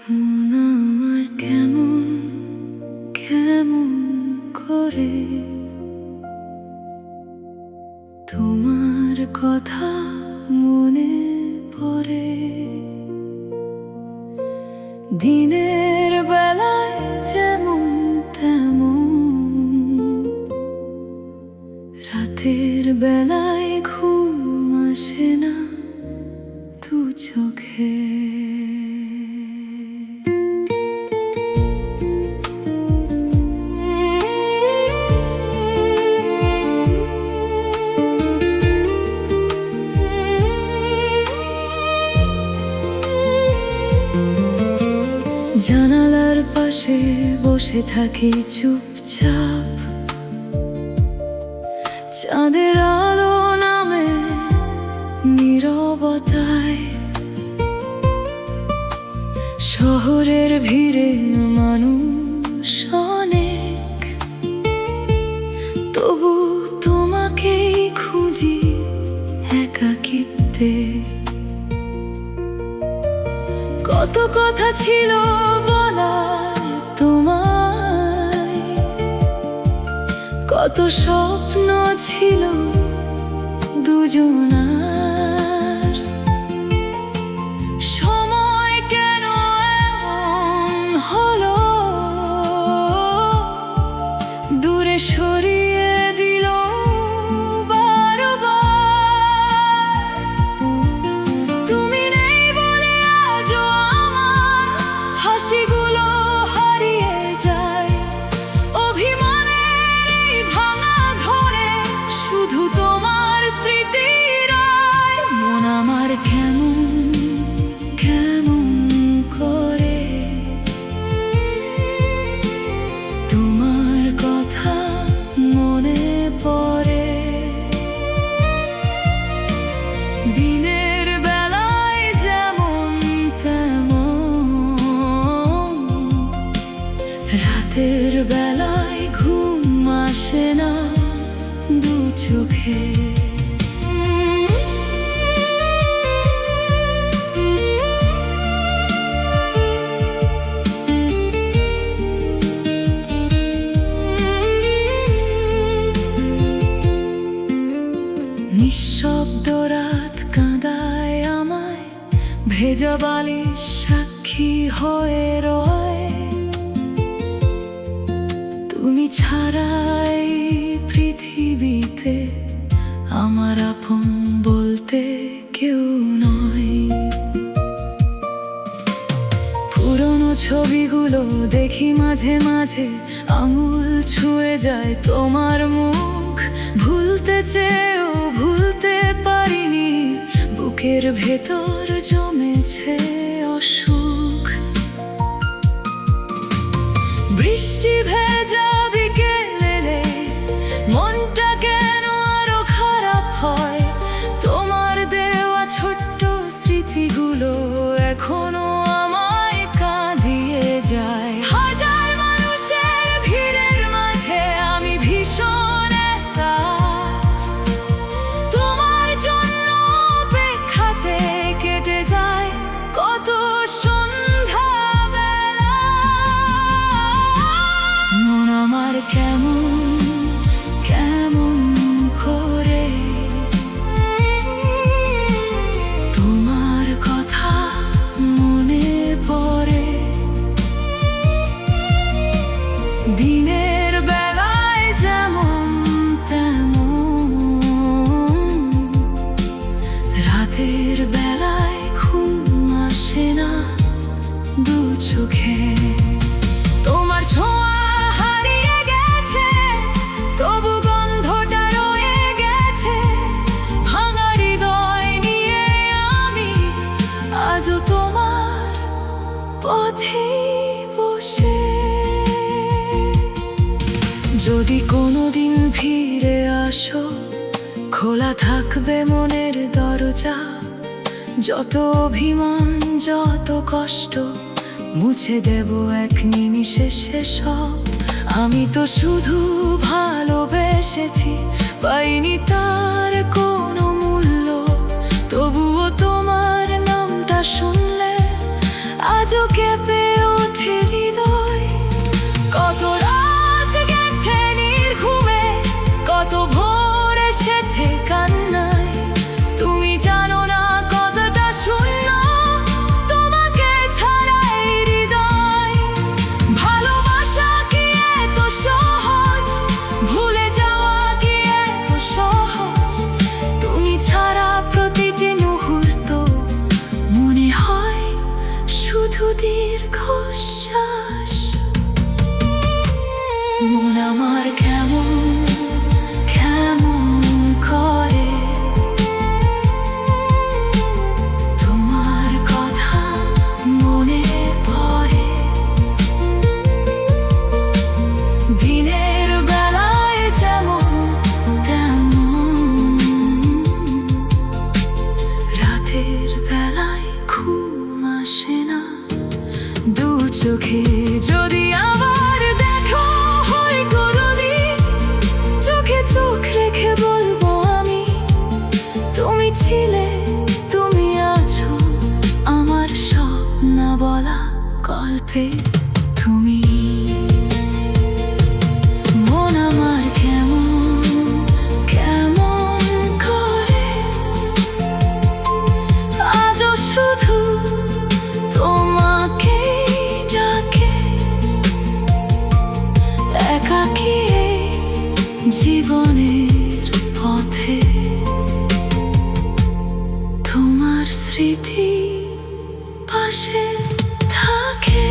মন আমার কেমন কেমন করে তোমার কথা মনে পড়ে। দিনের বেলায় যেমন তেমন, রাতের বেলায় ঘুম আসে না দু চোখে। জানালার পাশে বসে থাকি চুপচাপ, চাঁদের আলো নামে নীরবতায়। শহরের ভিড়ে মানুষ অনেক, তবু তোমাকেই খুঁজি একাকিত্বে। কত কথা ছিল বলার তোমায়, কত স্বপ্ন ছিল দুজনার। সময় কেন এমন হলো, দূরে সরিয়ে দিল বারবার। তুমি নেই বলে আজও আমার হাসিগুলো হারিয়ে যায়। অভিমানের এই ভাঙা ঘরে শুধু তোমার স্মৃতি রয়। মন আমার কেমন কেমন করে তোমার কথা মনে পড়ে। দিনের বেলায় যেমন তেমন, রাতের বেলায় ঘুম আসে না দু চোখে। নিঃশব্দ রাত কাঁদায় আমায়, ভেজা বালিশ সাক্ষী হয়ে রয়। তুমি ছাড়াই পৃথিবীতে আমার আপন বলতে কেউ নয়। পুরনো ছবিগুলো দেখি মাঝে মাঝে, আঙুল ছুঁয়ে যায় তোমার মুখ। ভুলতে চেয়েও ভুলতে পারিনি, বুকের ভেতর জমেছে অসুখ। বৃষ্টি ভেজা বিকেলে মনটা কেন আরো খারাপ হয়। তোমার দেওয়া ছোট্ট স্মৃতিগুলো এখনো আমায় কাঁদিয়ে যায়। হাজার মানুষের ভিড়ের মাঝে আমি ভীষণ একা, তোমার জন্য অপেক্ষাতে কেটে যায় কত সন্ধ্যাবেলা। মন আমার কেমন কেমন করে তোমার কথা মনে পড়ে। দিনের বেলায় যেমন তেমন, রাতের বেলায় ঘুম আসে না দু চোখে। তোমার ছোঁয়া হারিয়ে গেছে, তবু গন্ধটা রয়ে গেছে। ভাঙা হৃদয় নিয়ে আমি আজও তোমার পথে বসে। যদি কোনোদিন ফিরে আসো, খোলা থাকবে মনের দরজা। যত অভিমান যত কষ্ট মুছে দেব এক নিমিষে সব। আমি তো শুধু ভালোবেসেছি, পাইনি তার কোনো মূল্য। তবুও তোমার নামটা শুনলে আজও কেঁপে ওঠে হৃদয়। কত রাত গেছে নির্ঘুমে, কত ভোর এসেছে কান্নায়। তুমি জানো না কতটা শূন্য তোমাকে ছাড়া এই হৃদয়। ভালোবাসা কি এত সহজ, ভুলে যাওয়া কি এত সহজ? তুমি ছাড়া প্রতিটি মুহূর্ত মনে হয় শুধু দীর্ঘশ্বাস। মন আমার কেমন কেমন করে তোমার কথা মনে পড়ে। দিনের বেলায় যেমন তেমন, রাতের বেলায় ঘুম আসে না। দু চোখে যদি আবার দেখো হয় কোনদিন, চোখে চোখ রেখে বলবো আমি, তুমি ছিলে, তুমি আছো আমার সব না বলা গল্পে তুমি। মন আমার কেমন কেমন করে আজও শুধু তোমাকে ডাকে। একাকী এই জীবনের পথে তোমার স্মৃতি পাশে থাকে।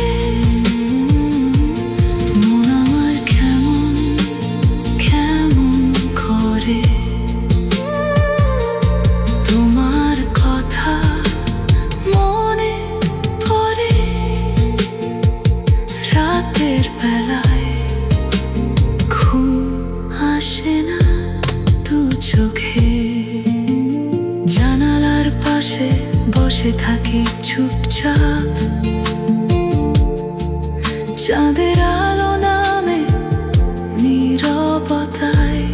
মন আমার কেমন কেমন করে তোমার কথা মনে পড়ে। রাতের বেলায় ঘুম আসে না দু চোখে। জানালার পাশে বসে থাকি চুপচাপ, চাঁদের আলো নামে নীরবতায়।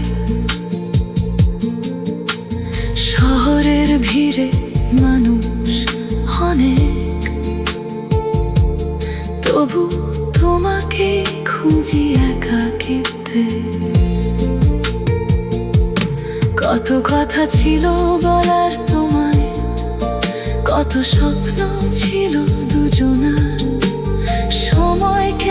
শহরের ভিড়ে মানুষ অনেক, তবু তোমাকে খুঁজি একাকিত্বে। কত কথা ছিল বলার তোমায়, কত স্বপ্ন ছিল দুজনার। সময়কে